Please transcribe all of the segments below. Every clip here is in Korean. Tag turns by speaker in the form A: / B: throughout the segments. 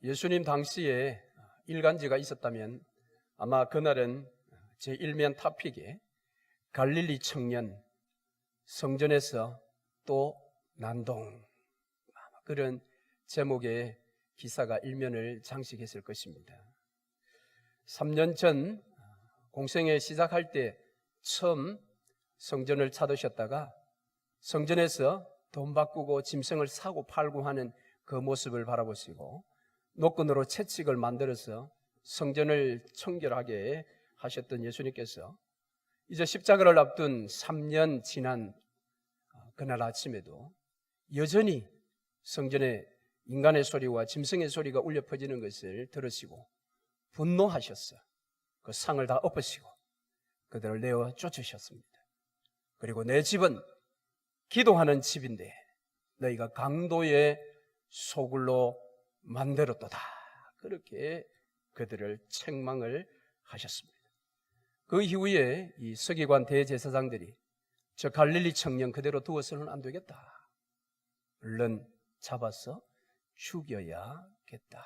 A: 예수님 당시에 일간지가 있었다면 아마 그날은 제1면 타픽에 갈릴리 청년 성전에서 또 난동, 그런 제목의 기사가 일면을 장식했을 것입니다. 3년 전 공생애 시작할 때 처음 성전을 찾으셨다가 성전에서 돈 바꾸고 짐승을 사고 팔고 하는 그 모습을 바라보시고 노끈으로 채찍을 만들어서 성전을 청결하게 하셨던 예수님께서 이제 십자가를 앞둔 3년 지난 그날 아침에도 여전히 성전에 인간의 소리와 짐승의 소리가 울려 퍼지는 것을 들으시고 분노하셨어요. 그 상을 다 엎으시고 그들을 내어 쫓으셨습니다. 그리고 내 집은 기도하는 집인데 너희가 강도의 소굴로 만들었도다. 그렇게 그들을 책망을 하셨습니다. 그 이후에 이 서기관 대제사장들이 저 갈릴리 청년 그대로 두어서는 안 되겠다. 얼른 잡아서 죽여야겠다.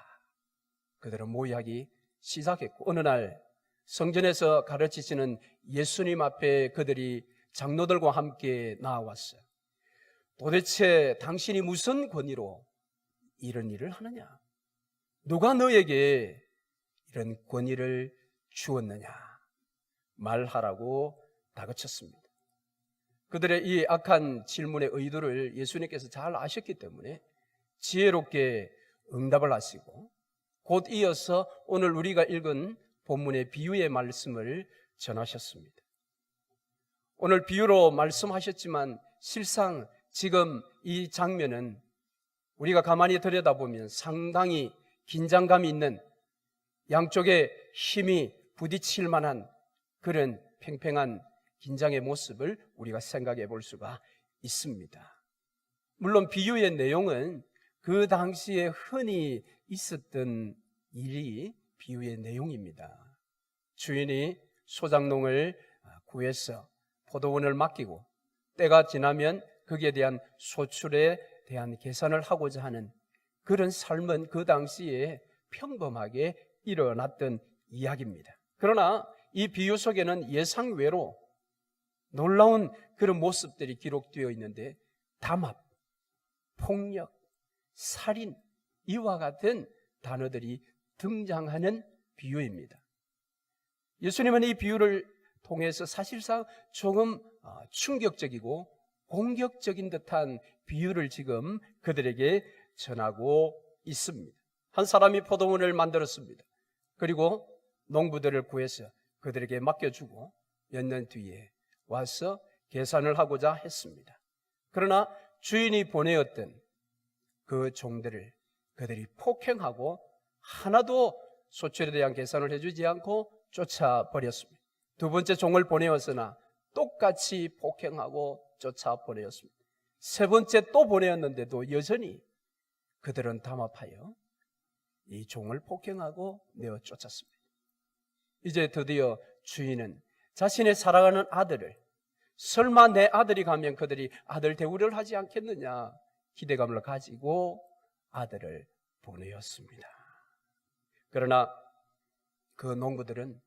A: 그대로 모의하기 시작했고 어느 날 성전에서 가르치시는 예수님 앞에 그들이 장로들과 함께 나와왔어요. 도대체 당신이 무슨 권위로 이런 일을 하느냐? 누가 너에게 이런 권위를 주었느냐? 말하라고 다그쳤습니다. 그들의 이 악한 질문의 의도를 예수님께서 잘 아셨기 때문에 지혜롭게 응답을 하시고 곧 이어서 오늘 우리가 읽은 본문의 비유의 말씀을 전하셨습니다. 오늘 비유로 말씀하셨지만 실상 지금 이 장면은 우리가 가만히 들여다보면 상당히 긴장감이 있는 양쪽에 힘이 부딪힐 만한 그런 팽팽한 긴장의 모습을 우리가 생각해 볼 수가 있습니다. 물론 비유의 내용은 그 당시에 흔히 있었던 일이 비유의 내용입니다. 주인이 소작농을 구해서 포도원을 맡기고 때가 지나면 거기에 대한 소출에 대한 계산을 하고자 하는 그런 삶은 그 당시에 평범하게 일어났던 이야기입니다. 그러나 이 비유 속에는 예상외로 놀라운 그런 모습들이 기록되어 있는데 담합, 폭력, 살인 이와 같은 단어들이 등장하는 비유입니다. 예수님은 이 비유를 통해서 사실상 조금 충격적이고 공격적인 듯한 비유를 지금 그들에게 전하고 있습니다. 한 사람이 포도원을 만들었습니다. 그리고 농부들을 구해서 그들에게 맡겨주고 몇 년 뒤에 와서 계산을 하고자 했습니다. 그러나 주인이 보내었던 그 종들을 그들이 폭행하고 하나도 소출에 대한 계산을 해주지 않고 쫓아버렸습니다. 두 번째 종을 보내었으나 똑같이 폭행하고 쫓아보내었습니다. 세 번째 또 보내었는데도 여전히 그들은 담합하여 이 종을 폭행하고 내어 쫓았습니다. 이제 드디어 주인은 자신의 사랑하는 아들을 설마 내 아들이 가면 그들이 아들 대우를 하지 않겠느냐 기대감을 가지고 아들을 보내었습니다. 그러나 그 농부들은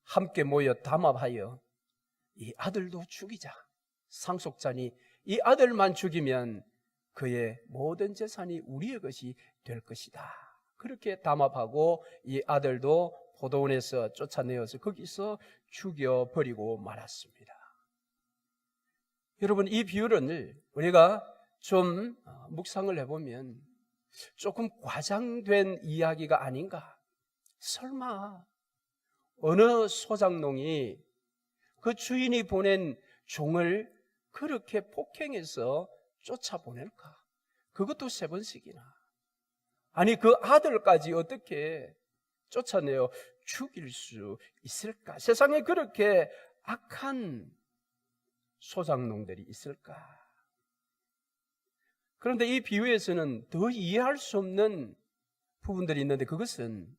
A: 함께 모여 담합하여 이 아들도 죽이자. 상속자니 이 아들만 죽이면 그의 모든 재산이 우리의 것이 될 것이다. 그렇게 담합하고 이 아들도 포도원에서 쫓아내어서 거기서 죽여버리고 말았습니다. 여러분, 이 비유를 우리가 좀 묵상을 해보면 조금 과장된 이야기가 아닌가? 설마 어느 소작농이 그 주인이 보낸 종을 그렇게 폭행해서 쫓아보낼까? 그것도 세 번씩이나. 아니 그 아들까지 어떻게 쫓아내어 죽일 수 있을까? 세상에 그렇게 악한 소작농들이 있을까? 그런데 이 비유에서는 더 이해할 수 없는 부분들이 있는데 그것은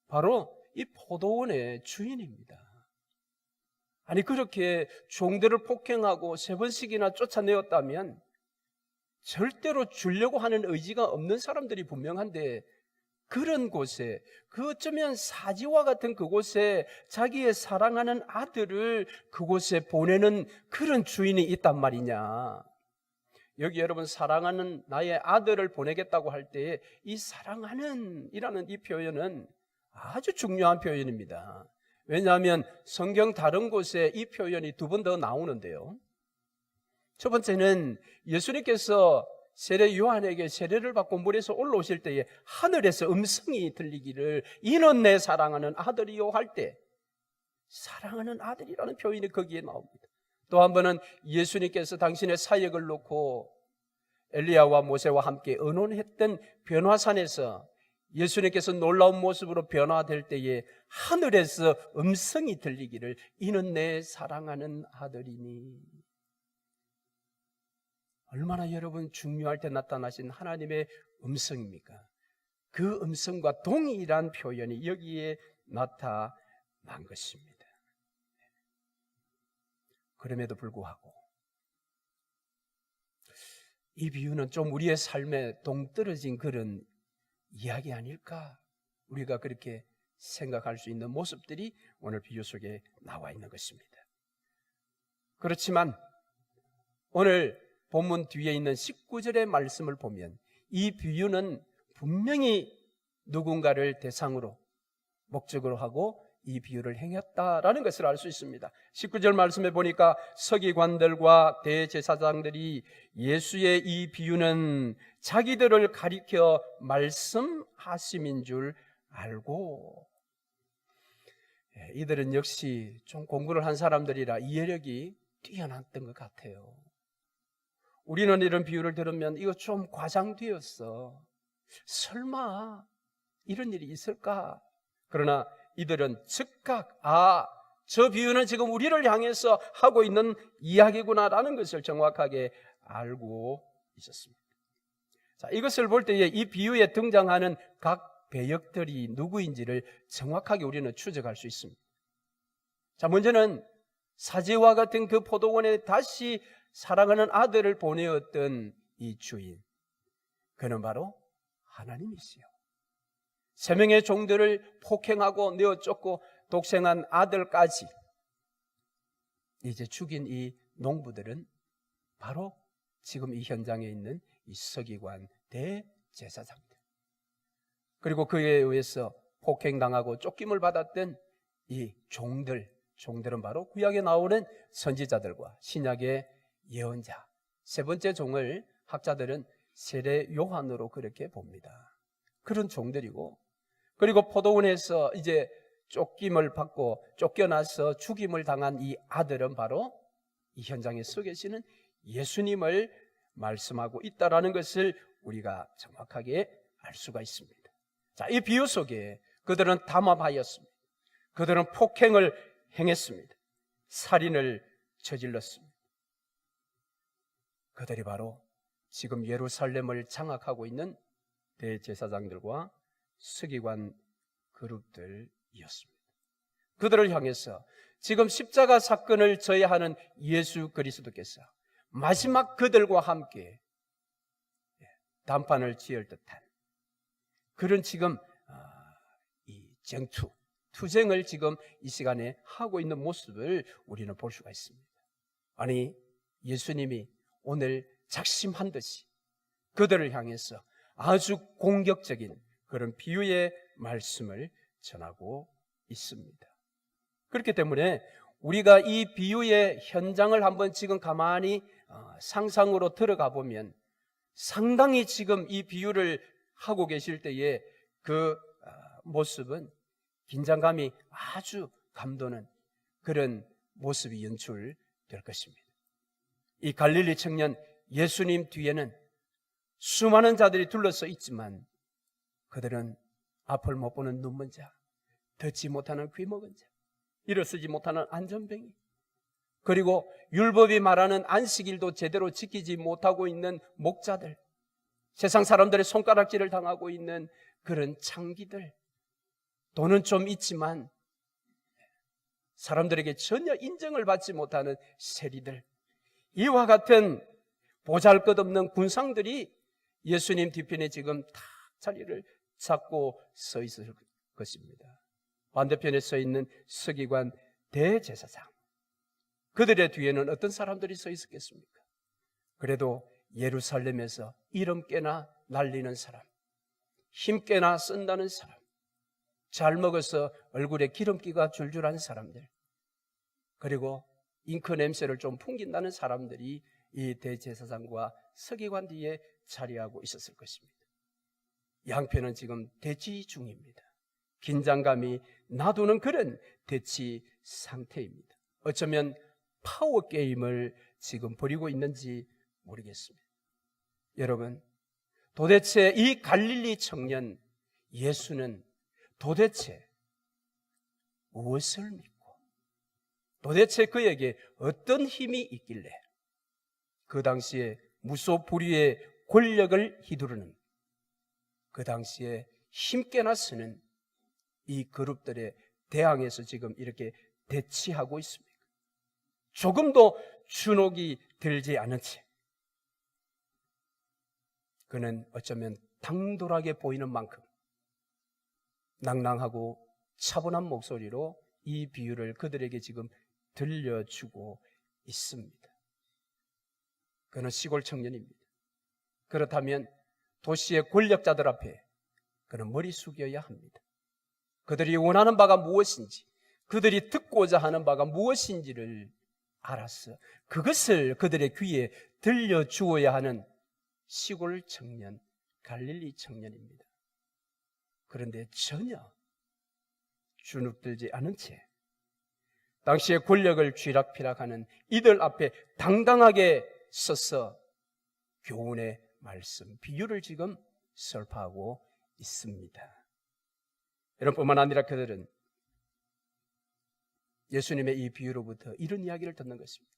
A: 바로 이 포도원의 주인입니다. 아니 그렇게 종들을 폭행하고 세 번씩이나 쫓아내었다면 절대로 주려고 하는 의지가 없는 사람들이 분명한데 그런 곳에, 그 어쩌면 사지와 같은 그곳에 자기의 사랑하는 아들을 그곳에 보내는 그런 주인이 있단 말이냐. 여기 여러분, 사랑하는 나의 아들을 보내겠다고 할 때에 이 사랑하는 이라는 이 표현은 아주 중요한 표현입니다. 왜냐하면 성경 다른 곳에 이 표현이 두 번 더 나오는데요. 첫 번째는 예수님께서 세례 요한에게 세례를 받고 물에서 올라오실 때에 하늘에서 음성이 들리기를 이는 내 사랑하는 아들이요 할 때 사랑하는 아들이라는 표현이 거기에 나옵니다. 또 한 번은 예수님께서 당신의 사역을 놓고 엘리야와 모세와 함께 의논했던 변화산에서 예수님께서 놀라운 모습으로 변화될 때에 하늘에서 음성이 들리기를 이는 내 사랑하는 아들이니. 얼마나 여러분 중요할 때 나타나신 하나님의 음성입니까? 그 음성과 동일한 표현이 여기에 나타난 것입니다. 그럼에도 불구하고 이 비유는 좀 우리의 삶에 동떨어진 그런 이야기 아닐까? 우리가 그렇게 생각할 수 있는 모습들이 오늘 비유 속에 나와 있는 것입니다. 그렇지만 오늘 본문 뒤에 있는 19절의 말씀을 보면 이 비유는 분명히 누군가를 대상으로 목적으로 하고 이 비유를 행했다라는 것을 알 수 있습니다. 19절 말씀에 보니까 서기관들과 대제사장들이 예수의 이 비유는 자기들을 가리켜 말씀하심인 줄 알고, 이들은 역시 좀 공부를 한 사람들이라 이해력이 뛰어났던 것 같아요. 우리는 이런 비유를 들으면 이거 좀 과장되었어, 설마 이런 일이 있을까? 그러나 이들은 즉각 저 비유는 지금 우리를 향해서 하고 있는 이야기구나라는 것을 정확하게 알고 있었습니다. 자, 이것을 볼 때에 이 비유에 등장하는 각 배역들이 누구인지를 정확하게 우리는 추적할 수 있습니다. 자, 먼저는 사제와 같은 그 포도원에 다시 사랑하는 아들을 보내었던 이 주인, 그는 바로 하나님이시요. 세 명의 종들을 폭행하고 내어쫓고 독생한 아들까지 이제 죽인 이 농부들은 바로 지금 이 현장에 있는 이 서기관 대제사장들, 그리고 그에 의해서 폭행당하고 쫓김을 받았던 이 종들은 바로 구약에 나오는 선지자들과 신약의 예언자, 세 번째 종을 학자들은 세례 요한으로 그렇게 봅니다. 그런 종들이고, 그리고 포도원에서 이제 쫓김을 받고 쫓겨나서 죽임을 당한 이 아들은 바로 이 현장에 서 계시는 예수님을 말씀하고 있다라는 것을 우리가 정확하게 알 수가 있습니다. 자, 이 비유 속에 그들은 담합하였습니다. 그들은 폭행을 행했습니다. 살인을 저질렀습니다. 그들이 바로 지금 예루살렘을 장악하고 있는 대제사장들과 서기관 그룹들이었습니다. 그들을 향해서 지금 십자가 사건을 져야 하는 예수 그리스도께서 마지막 그들과 함께 단판을 지을 듯한 그런 지금 이 투쟁을 지금 이 시간에 하고 있는 모습을 우리는 볼 수가 있습니다. 아니, 예수님이 오늘 작심한 듯이 그들을 향해서 아주 공격적인 그런 비유의 말씀을 전하고 있습니다. 그렇기 때문에 우리가 이 비유의 현장을 한번 지금 가만히 상상으로 들어가 보면 상당히 지금 이 비유를 하고 계실 때의 그 모습은 긴장감이 아주 감도는 그런 모습이 연출될 것입니다. 이 갈릴리 청년 예수님 뒤에는 수많은 자들이 둘러서 있지만 그들은 앞을 못 보는 눈먼 자, 듣지 못하는 귀 먹은 자, 일어서지 못하는 안전뱅이, 그리고 율법이 말하는 안식일도 제대로 지키지 못하고 있는 목자들, 세상 사람들의 손가락질을 당하고 있는 그런 창기들, 돈은 좀 있지만 사람들에게 전혀 인정을 받지 못하는 세리들, 이와 같은 보잘것없는 군상들이 예수님 뒤편에 지금 다 자리를 잡고 서 있을 것입니다. 반대편에 서 있는 서기관 대제사장, 그들의 뒤에는 어떤 사람들이 서 있었겠습니까? 그래도 예루살렘에서 이름 깨나 날리는 사람, 힘 깨나 쓴다는 사람, 잘 먹어서 얼굴에 기름기가 줄줄한 사람들, 그리고 잉크 냄새를 좀 풍긴다는 사람들이 이 대제사장과 서기관 뒤에 자리하고 있었을 것입니다. 양편은 지금 대치 중입니다. 긴장감이 나도는 그런 대치 상태입니다. 어쩌면 파워게임을 지금 벌이고 있는지 모르겠습니다. 여러분, 도대체 이 갈릴리 청년 예수는 도대체 무엇을 믿고 도대체 그에게 어떤 힘이 있길래 그 당시에 무소불위의 권력을 휘두르는, 그 당시에 힘께나 쓰는 이 그룹들에 대항해서 지금 이렇게 대치하고 있습니까? 조금도 주눅이 들지 않은 채 그는 어쩌면 당돌하게 보이는 만큼 낭낭하고 차분한 목소리로 이 비유를 그들에게 지금 들려주고 있습니다. 그는 시골 청년입니다. 그렇다면 도시의 권력자들 앞에 그는 머리 숙여야 합니다. 그들이 원하는 바가 무엇인지, 그들이 듣고자 하는 바가 무엇인지를 알아서 그것을 그들의 귀에 들려주어야 하는 시골 청년, 갈릴리 청년입니다. 그런데 전혀 주눅들지 않은 채 당시의 권력을 쥐락펴락하는 이들 앞에 당당하게 서서 교훈의 말씀, 비유를 지금 설파하고 있습니다. 여러분뿐만 아니라 그들은 예수님의 이 비유로부터 이런 이야기를 듣는 것입니다.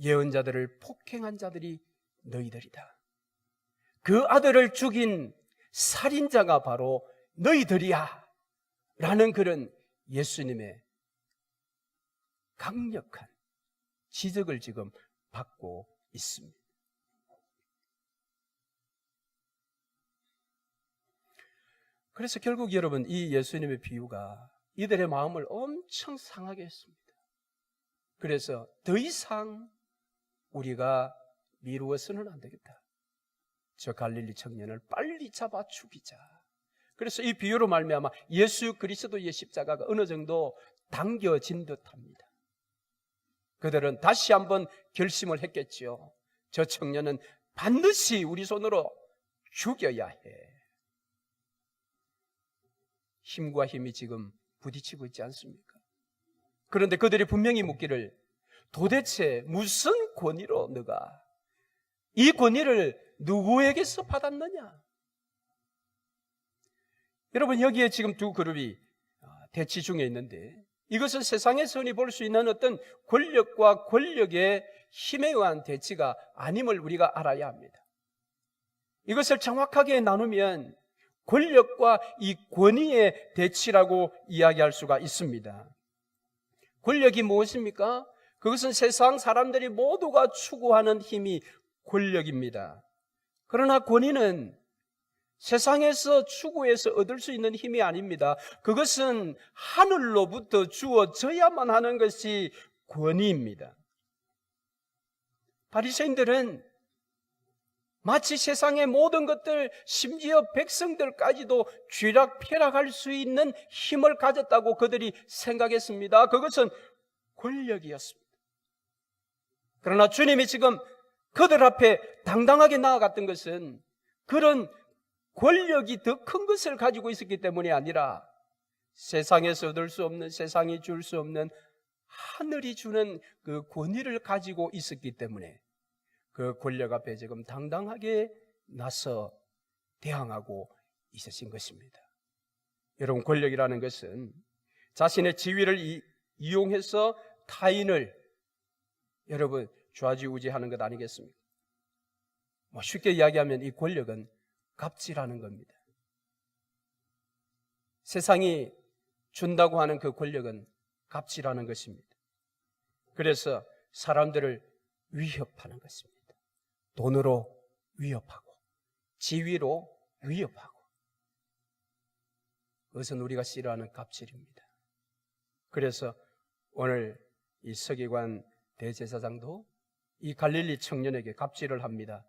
A: 예언자들을 폭행한 자들이 너희들이다. 그 아들을 죽인 살인자가 바로 너희들이야 라는 그런 예수님의 강력한 지적을 지금 받고 있습니다. 그래서 결국 여러분, 이 예수님의 비유가 이들의 마음을 엄청 상하게 했습니다. 그래서 더 이상 우리가 미루어서는 안 되겠다. 저 갈릴리 청년을 빨리 잡아 죽이자. 그래서 이 비유로 말미암아 예수 그리스도의 십자가가 어느 정도 당겨진 듯합니다. 그들은 다시 한번 결심을 했겠죠. 저 청년은 반드시 우리 손으로 죽여야 해. 힘과 힘이 지금 부딪히고 있지 않습니까? 그런데 그들이 분명히 묻기를, 도대체 무슨 권위로 너가 이 권위를 누구에게서 받았느냐? 여러분, 여기에 지금 두 그룹이 대치 중에 있는데, 이것은 세상에서 흔히 볼 수 있는 어떤 권력과 권력의 힘에 의한 대치가 아님을 우리가 알아야 합니다. 이것을 정확하게 나누면 권력과 이 권위의 대치라고 이야기할 수가 있습니다. 권력이 무엇입니까? 그것은 세상 사람들이 모두가 추구하는 힘이 권력입니다. 그러나 권위는 세상에서 추구해서 얻을 수 있는 힘이 아닙니다. 그것은 하늘로부터 주어져야만 하는 것이 권위입니다. 바리새인들은 마치 세상의 모든 것들, 심지어 백성들까지도 쥐락펴락할 수 있는 힘을 가졌다고 그들이 생각했습니다. 그것은 권력이었습니다. 그러나 주님이 지금 그들 앞에 당당하게 나아갔던 것은 그런 권력이 더 큰 것을 가지고 있었기 때문이 아니라 세상에서 얻을 수 없는, 세상이 줄 수 없는 하늘이 주는 그 권위를 가지고 있었기 때문에 그 권력 앞에 지금 당당하게 나서 대항하고 있으신 것입니다. 여러분, 권력이라는 것은 자신의 지위를 이용해서 타인을 여러분 좌지우지하는 것 아니겠습니까? 쉽게 이야기하면 이 권력은 갑질하는 겁니다. 세상이 준다고 하는 그 권력은 갑질하는 것입니다. 그래서 사람들을 위협하는 것입니다. 돈으로 위협하고, 지위로 위협하고, 그것은 우리가 싫어하는 갑질입니다. 그래서 오늘 이 서기관 대제사장도 이 갈릴리 청년에게 갑질을 합니다.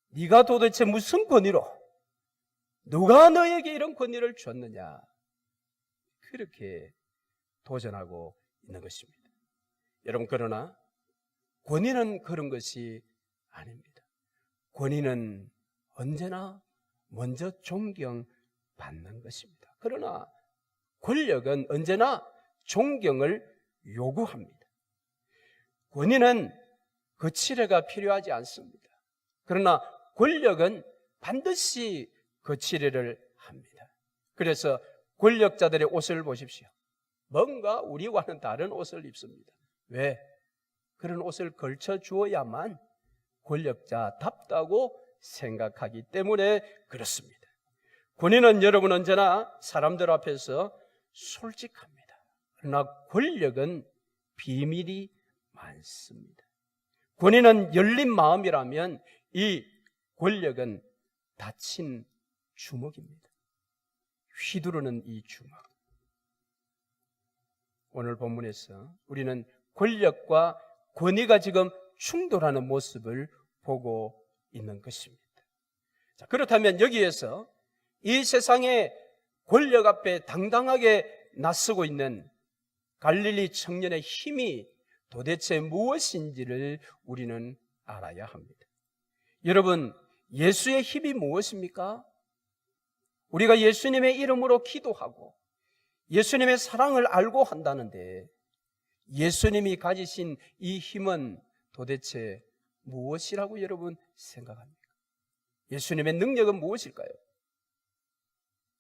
A: 네가 도대체 무슨 권위로, 누가 너에게 이런 권위를 줬느냐, 그렇게 도전하고 있는 것입니다. 여러분, 그러나 권위는 그런 것이 아닙니다. 권위는 언제나 먼저 존경받는 것입니다. 그러나 권력은 언제나 존경을 요구합니다. 권위는 거칠애가 필요하지 않습니다. 그러나 권력은 반드시 거칠애를 합니다. 그래서 권력자들의 옷을 보십시오. 뭔가 우리와는 다른 옷을 입습니다. 왜? 그런 옷을 걸쳐 주어야만 권력자답다고 생각하기 때문에 그렇습니다. 권위는 여러분 언제나 사람들 앞에서 솔직합니다. 그러나 권력은 비밀이 많습니다. 권위는 열린 마음이라면 이 권력은 닫힌 주먹입니다. 휘두르는 이 주먹. 오늘 본문에서 우리는 권력과 권위가 지금 충돌하는 모습을 보고 있는 것입니다. 자, 그렇다면 여기에서 이 세상의 권력 앞에 당당하게 나서고 있는 갈릴리 청년의 힘이 도대체 무엇인지를 우리는 알아야 합니다. 여러분, 예수의 힘이 무엇입니까? 우리가 예수님의 이름으로 기도하고 예수님의 사랑을 알고 한다는데 예수님이 가지신 이 힘은 도대체 무엇이라고 여러분 생각합니까? 예수님의 능력은 무엇일까요?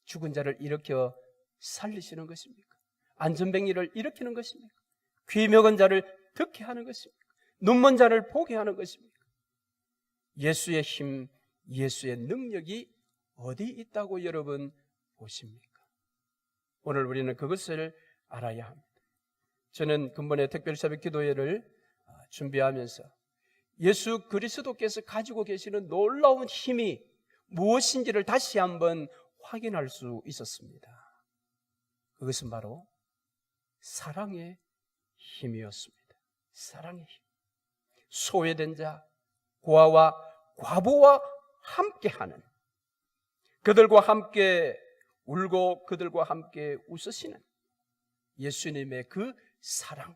A: 죽은 자를 일으켜 살리시는 것입니까? 안전뱅이를 일으키는 것입니까? 귀 먹은 자를 듣게 하는 것입니까? 눈먼 자를 보게 하는 것입니까? 예수의 힘, 예수의 능력이 어디 있다고 여러분 보십니까? 오늘 우리는 그것을 알아야 합니다. 저는 근본에 특별 새벽 기도회를 준비하면서 예수 그리스도께서 가지고 계시는 놀라운 힘이 무엇인지를 다시 한번 확인할 수 있었습니다. 그것은 바로 사랑의 힘이었습니다. 사랑의 힘. 소외된 자, 고아와 과부와 함께하는, 그들과 함께 울고 그들과 함께 웃으시는 예수님의 그 사랑,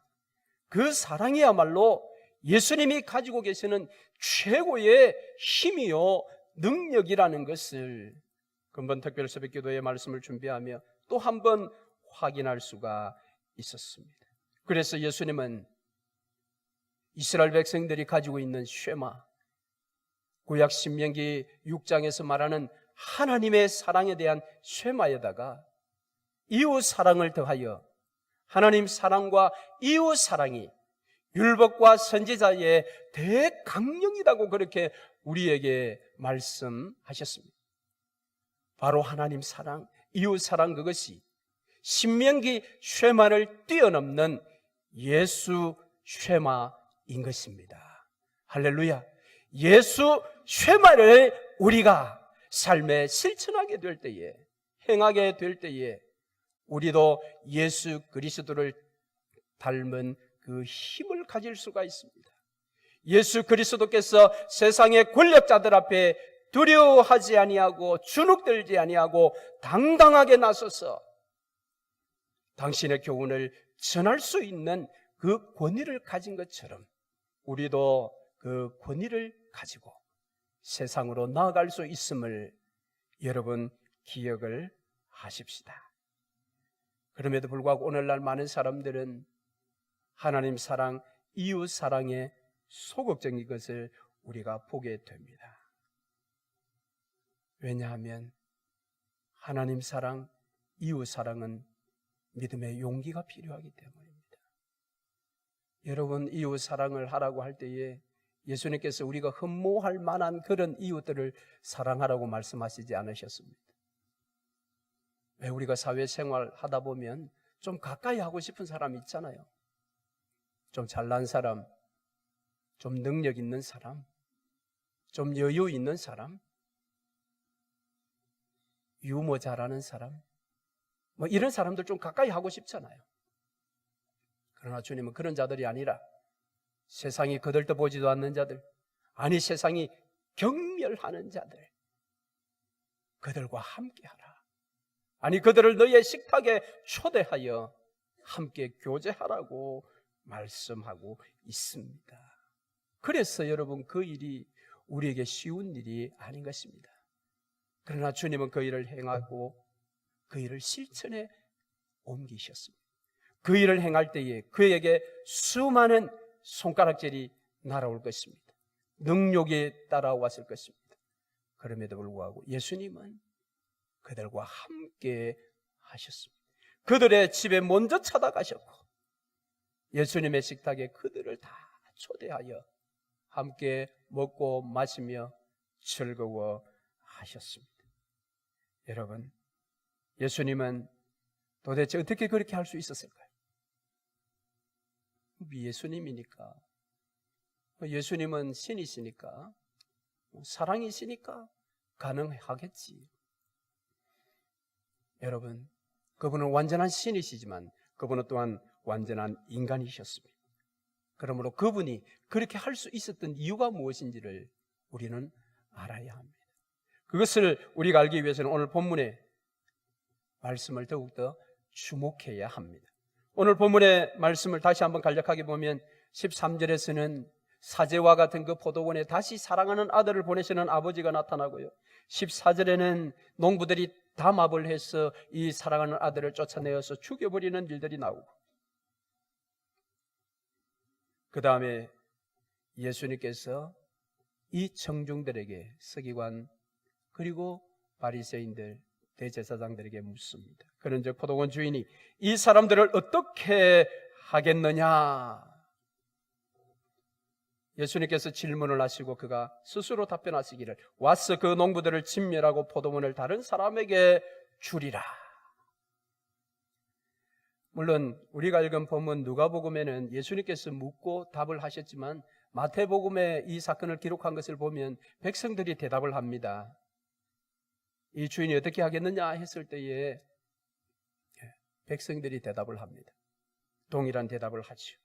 A: 그 사랑이야말로 예수님이 가지고 계시는 최고의 힘이요 능력이라는 것을 근본 특별 새벽 기도의 말씀을 준비하며 또 한 번 확인할 수가 있었습니다. 그래서 예수님은 이스라엘 백성들이 가지고 있는 쉐마, 구약 신명기 6장에서 말하는 하나님의 사랑에 대한 쉐마에다가 이웃 사랑을 더하여 하나님 사랑과 이웃 사랑이 율법과 선지자의 대강령이라고 그렇게 우리에게 말씀하셨습니다. 바로 하나님 사랑, 이웃 사랑, 그것이 신명기 쉐마를 뛰어넘는 예수 쉐마인 것입니다. 할렐루야. 예수 쉐마를 우리가 삶에 실천하게 될 때에, 행하게 될 때에 우리도 예수 그리스도를 닮은 그 힘을 가질 수가 있습니다. 예수 그리스도께서 세상의 권력자들 앞에 두려워하지 아니하고 주눅들지 아니하고 당당하게 나서서 당신의 교훈을 전할 수 있는 그 권위를 가진 것처럼 우리도 그 권위를 가지고 세상으로 나아갈 수 있음을 여러분 기억을 하십시다. 그럼에도 불구하고 오늘날 많은 사람들은 하나님 사랑, 이웃 사랑의 소극적인 것을 우리가 보게 됩니다. 왜냐하면 하나님 사랑, 이웃 사랑은 믿음의 용기가 필요하기 때문입니다. 여러분, 이웃 사랑을 하라고 할 때에 예수님께서 우리가 흠모할 만한 그런 이웃들을 사랑하라고 말씀하시지 않으셨습니다. 왜 우리가 사회생활 하다 보면 좀 가까이 하고 싶은 사람 있잖아요. 좀 잘난 사람, 좀 능력 있는 사람, 좀 여유 있는 사람, 유머 잘하는 사람, 뭐 이런 사람들 좀 가까이 하고 싶잖아요. 그러나 주님은 그런 자들이 아니라 세상이 거들떠보지도 않는 자들, 아니 세상이 경멸하는 자들, 그들과 함께하라. 아니 그들을 너희의 식탁에 초대하여 함께 교제하라고 말씀하고 있습니다. 그래서 여러분, 그 일이 우리에게 쉬운 일이 아닌 것입니다. 그러나 주님은 그 일을 행하고 그 일을 실천에 옮기셨습니다. 그 일을 행할 때에 그에게 수많은 손가락질이 날아올 것입니다. 능욕이 따라왔을 것입니다. 그럼에도 불구하고 예수님은 그들과 함께 하셨습니다. 그들의 집에 먼저 찾아가셨고 예수님의 식탁에 그들을 다 초대하여 함께 먹고 마시며 즐거워하셨습니다. 여러분, 예수님은 도대체 어떻게 그렇게 할 수 있었을까요? 예수님이니까, 예수님은 신이시니까, 사랑이시니까 가능하겠지. 여러분, 그분은 완전한 신이시지만 그분은 또한 완전한 인간이셨습니다. 그러므로 그분이 그렇게 할 수 있었던 이유가 무엇인지를 우리는 알아야 합니다. 그것을 우리가 알기 위해서는 오늘 본문의 말씀을 더욱더 주목해야 합니다. 오늘 본문의 말씀을 다시 한번 간략하게 보면 13절에서는 사제와 같은 그 포도원에 다시 사랑하는 아들을 보내시는 아버지가 나타나고요, 14절에는 농부들이 담합을 해서 이 사랑하는 아들을 쫓아내어서 죽여버리는 일들이 나오고, 그 다음에 예수님께서 이 청중들에게, 서기관 그리고 바리새인들, 대제사장들에게 묻습니다. 그런즉 포도원 주인이 이 사람들을 어떻게 하겠느냐? 예수님께서 질문을 하시고 그가 스스로 답변하시기를, 와서 그 농부들을 진멸하고 포도원을 다른 사람에게 주리라. 물론 우리가 읽은 본문 누가복음에는 예수님께서 묻고 답을 하셨지만 마태복음에 이 사건을 기록한 것을 보면 백성들이 대답을 합니다. 이 주인이 어떻게 하겠느냐 했을 때에 백성들이 대답을 합니다. 동일한 대답을 하죠.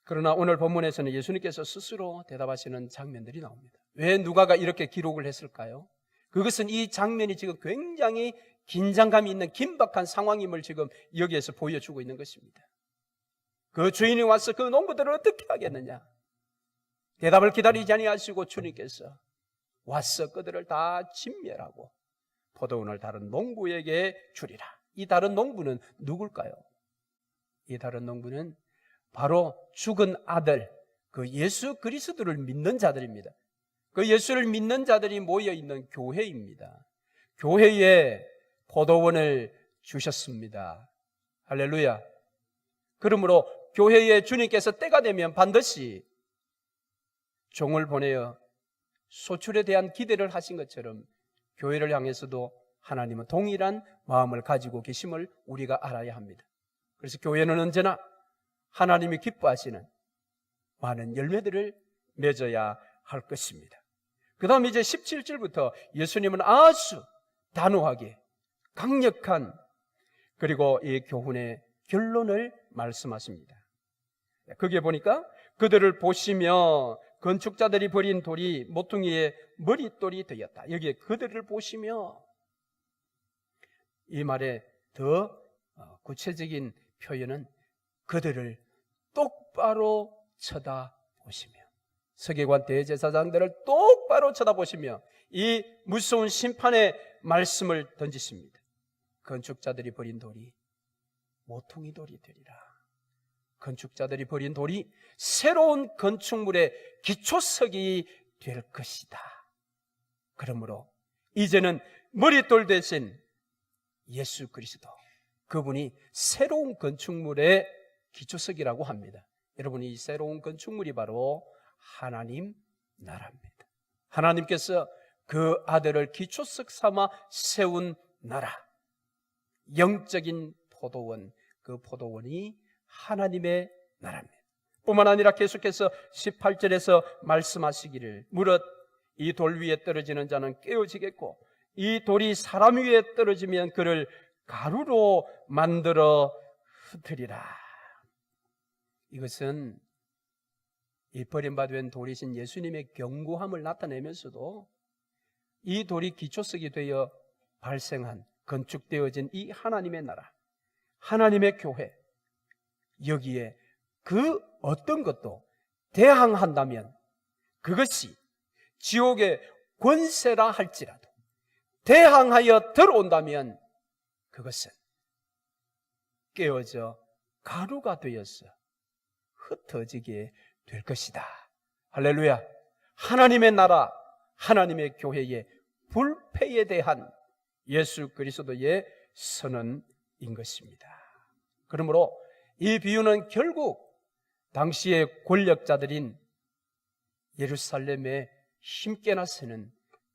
A: 그러나 오늘 본문에서는 예수님께서 스스로 대답하시는 장면들이 나옵니다. 왜 누가가 이렇게 기록을 했을까요? 그것은 이 장면이 지금 굉장히 긴장감이 있는 긴박한 상황임을 지금 여기에서 보여주고 있는 것입니다. 그 주인이 와서 그 농부들을 어떻게 하겠느냐? 대답을 기다리지 아니하시고 주님께서 와서 그들을 다 진멸하고 포도원을 다른 농부에게 주리라. 이 다른 농부는 누굴까요? 이 다른 농부는 바로 죽은 아들, 그 예수 그리스도를 믿는 자들입니다. 그 예수를 믿는 자들이 모여있는 교회입니다. 교회에 포도원을 주셨습니다. 할렐루야. 그러므로 교회에 주님께서 때가 되면 반드시 종을 보내어 소출에 대한 기대를 하신 것처럼 교회를 향해서도 하나님은 동일한 마음을 가지고 계심을 우리가 알아야 합니다. 그래서 교회는 언제나 하나님이 기뻐하시는 많은 열매들을 맺어야 할 것입니다. 그 다음 이제 17절부터 예수님은 아주 단호하게 강력한 그리고 이 교훈의 결론을 말씀하십니다. 거기에 보니까 그들을 보시며 건축자들이 버린 돌이 모퉁이의 머릿돌이 되었다. 여기에 그들을 보시며, 이 말의 더 구체적인 표현은 그들을 똑바로 쳐다보시며, 서기관 대제사장들을 똑바로 쳐다보시며 이 무서운 심판의 말씀을 던지십니다. 건축자들이 버린 돌이 모퉁이 돌이 되리라. 건축자들이 버린 돌이 새로운 건축물의 기초석이 될 것이다. 그러므로 이제는 머릿돌 대신 예수 그리스도, 그분이 새로운 건축물의 기초석이라고 합니다. 여러분, 이 새로운 건축물이 바로 하나님 나라입니다. 하나님께서 그 아들을 기초석 삼아 세운 나라, 영적인 포도원, 그 포도원이 하나님의 나라입니다. 뿐만 아니라 계속해서 18절에서 말씀하시기를, 무릇 이 돌 위에 떨어지는 자는 깨어지겠고 이 돌이 사람 위에 떨어지면 그를 가루로 만들어 흩으리라. 이것은 이 버림받은 돌이신 예수님의 견고함을 나타내면서도 이 돌이 기초석이 되어 발생한, 건축되어진 이 하나님의 나라, 하나님의 교회, 여기에 그 어떤 것도 대항한다면 그것이 지옥의 권세라 할지라도 대항하여 들어온다면 그것은 깨어져 가루가 되어서 흩어지게 될 것이다. 할렐루야. 하나님의 나라, 하나님의 교회의 불패에 대한 예수 그리스도의 선언인 것입니다. 그러므로 이 비유는 결국 당시의 권력자들인 예루살렘에 힘께나 서는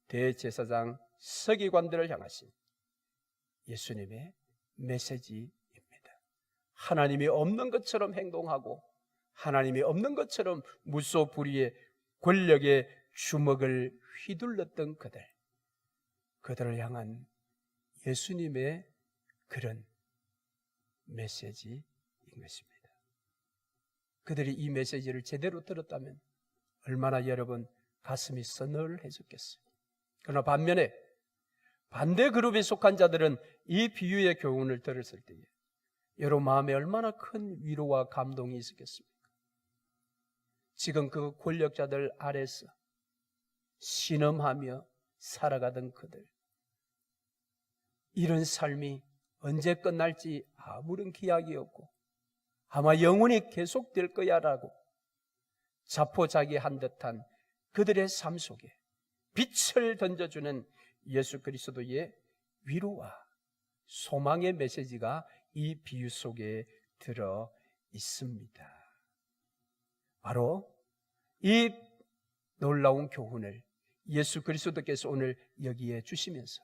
A: 대제사장 서기관들을 향하신 예수님의 메시지입니다. 하나님이 없는 것처럼 행동하고 하나님이 없는 것처럼 무소불위의 권력의 주먹을 휘둘렀던 그들을 향한 예수님의 그런 메시지인 것입니다. 그들이 이 메시지를 제대로 들었다면 얼마나 여러분 가슴이 서늘해졌겠어요. 그러나 반면에 반대 그룹에 속한 자들은 이 비유의 교훈을 들었을 때에 여러분 마음에 얼마나 큰 위로와 감동이 있었겠습니까? 지금 그 권력자들 아래서 신음하며 살아가던 그들, 이런 삶이 언제 끝날지 아무런 기약이 없고 아마 영원히 계속될 거야라고 자포자기한 듯한 그들의 삶 속에 빛을 던져주는 예수 그리스도의 위로와 소망의 메시지가 이 비유 속에 들어 있습니다. 바로 이 놀라운 교훈을 예수 그리스도께서 오늘 여기에 주시면서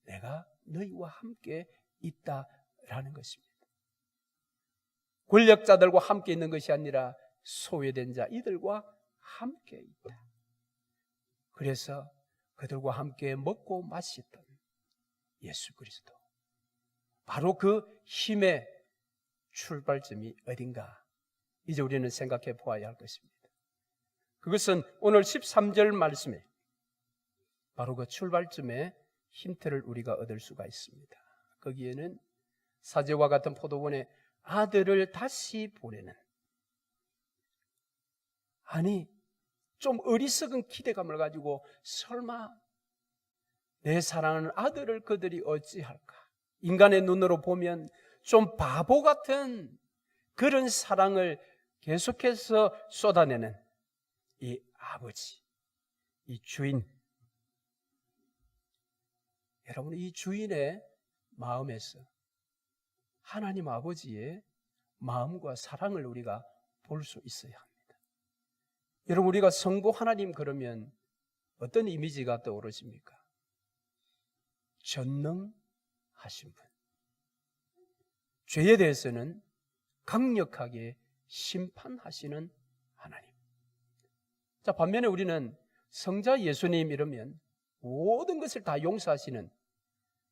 A: 내가 너희와 함께 있다라는 것입니다. 권력자들과 함께 있는 것이 아니라 소외된 자 이들과 함께 있다. 그래서 그들과 함께 먹고 마시던 예수 그리스도, 바로 그 힘의 출발점이 어딘가 이제 우리는 생각해 보아야 할 것입니다. 그것은 오늘 13절 말씀에 바로 그 출발점의 힌트를 우리가 얻을 수가 있습니다. 거기에는 사제와 같은 포도원에 아들을 다시 보내는, 아니 좀 어리석은 기대감을 가지고 설마 내 사랑하는 아들을 그들이 어찌할까, 인간의 눈으로 보면 좀 바보 같은 그런 사랑을 계속해서 쏟아내는 이 아버지, 이 주인, 여러분 이 주인의 마음에서 하나님 아버지의 마음과 사랑을 우리가 볼 수 있어야 합니다. 여러분 우리가 성부 하나님 그러면 어떤 이미지가 떠오르십니까? 전능하신 분, 죄에 대해서는 강력하게 심판하시는 하나님. 자, 반면에 우리는 성자 예수님 이러면 모든 것을 다 용서하시는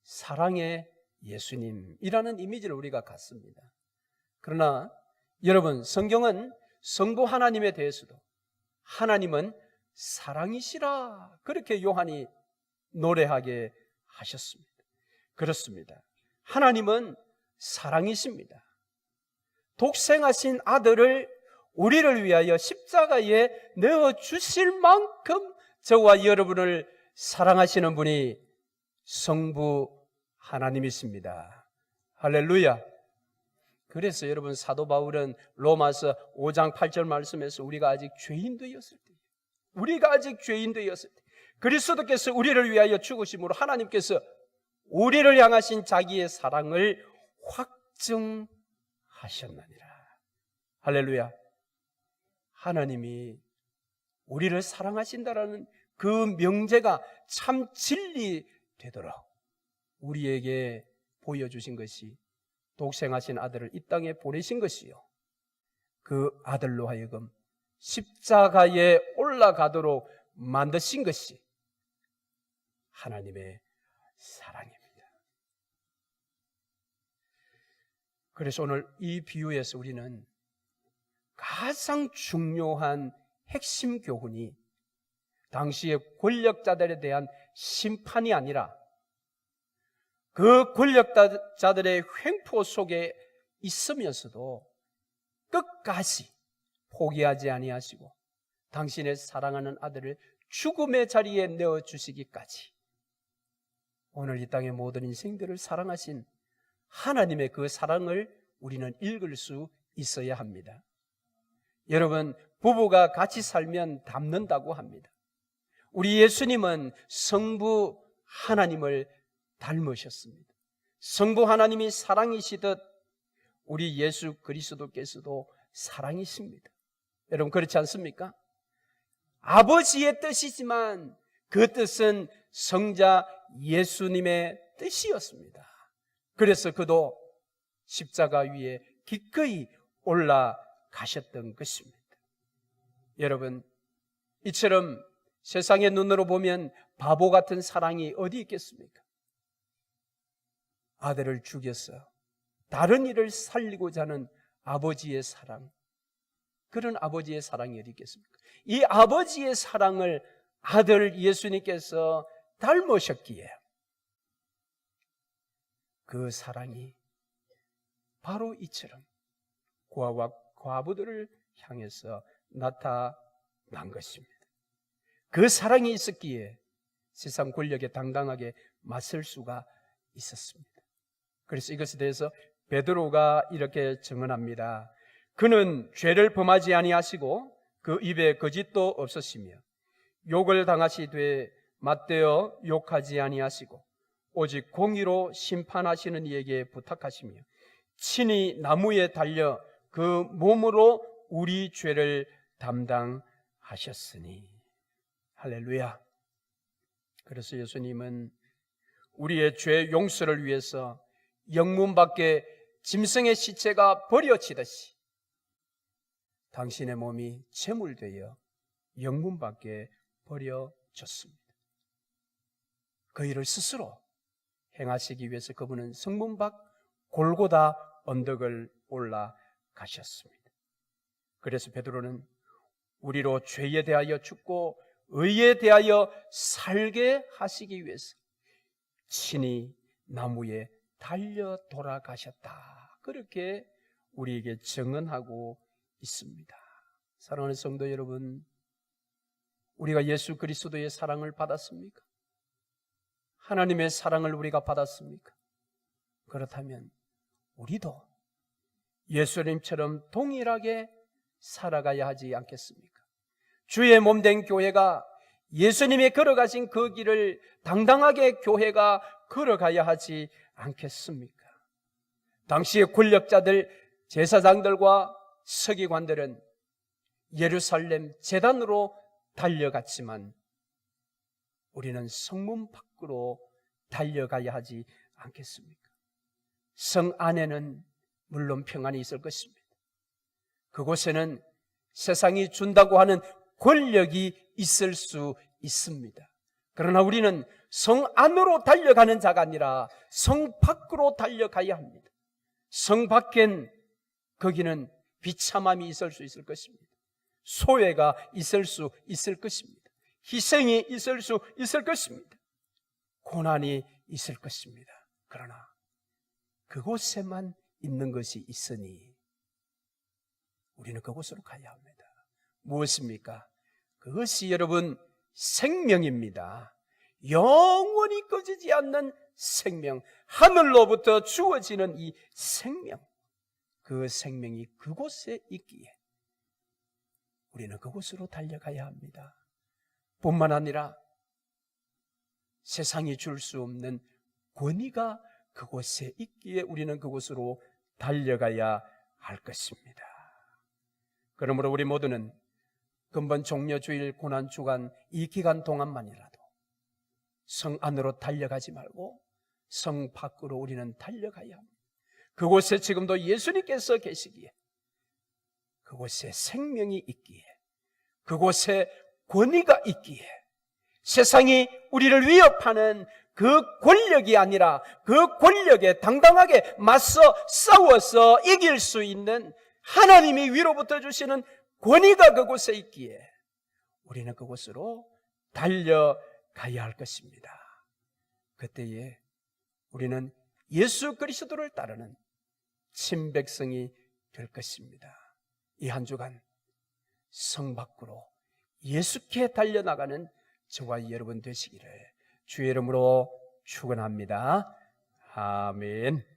A: 사랑의 예수님이라는 이미지를 우리가 갖습니다. 그러나 여러분 성경은 성부 하나님에 대해서도 하나님은 사랑이시라 그렇게 요한이 노래하게 하셨습니다. 그렇습니다. 하나님은 사랑이십니다. 독생하신 아들을 우리를 위하여 십자가에 내어주실 만큼 저와 여러분을 사랑하시는 분이 성부 하나님이십니다. 할렐루야. 그래서 여러분 사도 바울은 로마서 5장 8절 말씀에서 우리가 아직 죄인 되었을 때 그리스도께서 우리를 위하여 죽으심으로 하나님께서 우리를 향하신 자기의 사랑을 확증하셨느니라. 할렐루야. 하나님이 우리를 사랑하신다라는 그 명제가 참 진리 되도록 우리에게 보여주신 것이 독생하신 아들을 이 땅에 보내신 것이요, 그 아들로 하여금 십자가에 올라가도록 만드신 것이 하나님의 사랑입니다. 그래서 오늘 이 비유에서 우리는 가장 중요한 핵심 교훈이 당시의 권력자들에 대한 심판이 아니라 그 권력자들의 횡포 속에 있으면서도 끝까지 포기하지 아니하시고 당신의 사랑하는 아들을 죽음의 자리에 내어주시기까지 오늘 이 땅의 모든 인생들을 사랑하신 하나님의 그 사랑을 우리는 읽을 수 있어야 합니다. 여러분, 부부가 같이 살면 닮는다고 합니다. 우리 예수님은 성부 하나님을 닮으셨습니다. 성부 하나님이 사랑이시듯 우리 예수 그리스도께서도 사랑이십니다. 여러분, 그렇지 않습니까? 아버지의 뜻이지만 그 뜻은 성자 예수님의 뜻이었습니다. 그래서 그도 십자가 위에 기꺼이 올라가셨던 것입니다. 여러분, 이처럼 세상의 눈으로 보면 바보 같은 사랑이 어디 있겠습니까? 아들을 죽여서 다른 일을 살리고자 하는 아버지의 사랑, 그런 아버지의 사랑이 어디 있겠습니까? 이 아버지의 사랑을 아들 예수님께서 닮으셨기에 그 사랑이 바로 이처럼 고아와 과부들을 향해서 나타난 것입니다. 그 사랑이 있었기에 세상 권력에 당당하게 맞설 수가 있었습니다. 그래서 이것에 대해서 베드로가 이렇게 증언합니다. 그는 죄를 범하지 아니하시고 그 입에 거짓도 없으시며 욕을 당하시되 맞대어 욕하지 아니하시고 오직 공의로 심판하시는 이에게 부탁하시며 친히 나무에 달려 그 몸으로 우리 죄를 담당하셨으니. 할렐루야. 그래서 예수님은 우리의 죄 용서를 위해서 영문 밖에 짐승의 시체가 버려지듯이 당신의 몸이 제물되어 영문 밖에 버려졌습니다. 그 일을 스스로 행하시기 위해서 그분은 성문 밖 골고다 언덕을 올라가셨습니다. 그래서 베드로는 우리로 죄에 대하여 죽고 의에 대하여 살게 하시기 위해서 친히 나무에 달려 돌아가셨다, 그렇게 우리에게 증언하고 있습니다. 사랑하는 성도 여러분, 우리가 예수 그리스도의 사랑을 받았습니까? 하나님의 사랑을 우리가 받았습니까? 그렇다면 우리도 예수님처럼 동일하게 살아가야 하지 않겠습니까? 주의 몸된 교회가 예수님이 걸어가신 그 길을 당당하게 교회가 걸어가야 하지 않겠습니까? 당시의 권력자들, 제사장들과 서기관들은 예루살렘 제단으로 달려갔지만 우리는 성문 밖으로 달려가야 하지 않겠습니까? 성 안에는 물론 평안이 있을 것입니다. 그곳에는 세상이 준다고 하는 권력이 있을 수 있습니다. 그러나 우리는 성 안으로 달려가는 자가 아니라 성 밖으로 달려가야 합니다. 성 밖엔 거기는 비참함이 있을 수 있을 것입니다. 소외가 있을 수 있을 것입니다. 희생이 있을 수 있을 것입니다. 고난이 있을 것입니다. 그러나 그곳에만 있는 것이 있으니 우리는 그곳으로 가야 합니다. 무엇입니까? 그것이 여러분 생명입니다. 영원히 꺼지지 않는 생명, 하늘로부터 주어지는 이 생명, 그 생명이 그곳에 있기에 우리는 그곳으로 달려가야 합니다. 뿐만 아니라 세상이 줄 수 없는 권위가 그곳에 있기에 우리는 그곳으로 달려가야 할 것입니다. 그러므로 우리 모두는 근본 종려주일 고난주간 이 기간 동안만이라도 성 안으로 달려가지 말고 성 밖으로 우리는 달려가야 합니다. 그곳에 지금도 예수님께서 계시기에, 그곳에 생명이 있기에, 그곳에 권위가 있기에, 세상이 우리를 위협하는 그 권력이 아니라 그 권력에 당당하게 맞서 싸워서 이길 수 있는 하나님이 위로부터 주시는 권위가 그곳에 있기에 우리는 그곳으로 달려가야 할 것입니다. 그때에 우리는 예수 그리스도를 따르는 친백성이 될 것입니다. 이 한 주간 성 밖으로 예수께 달려나가는 저와 여러분 되시기를 주의 이름으로 축원합니다. 아멘.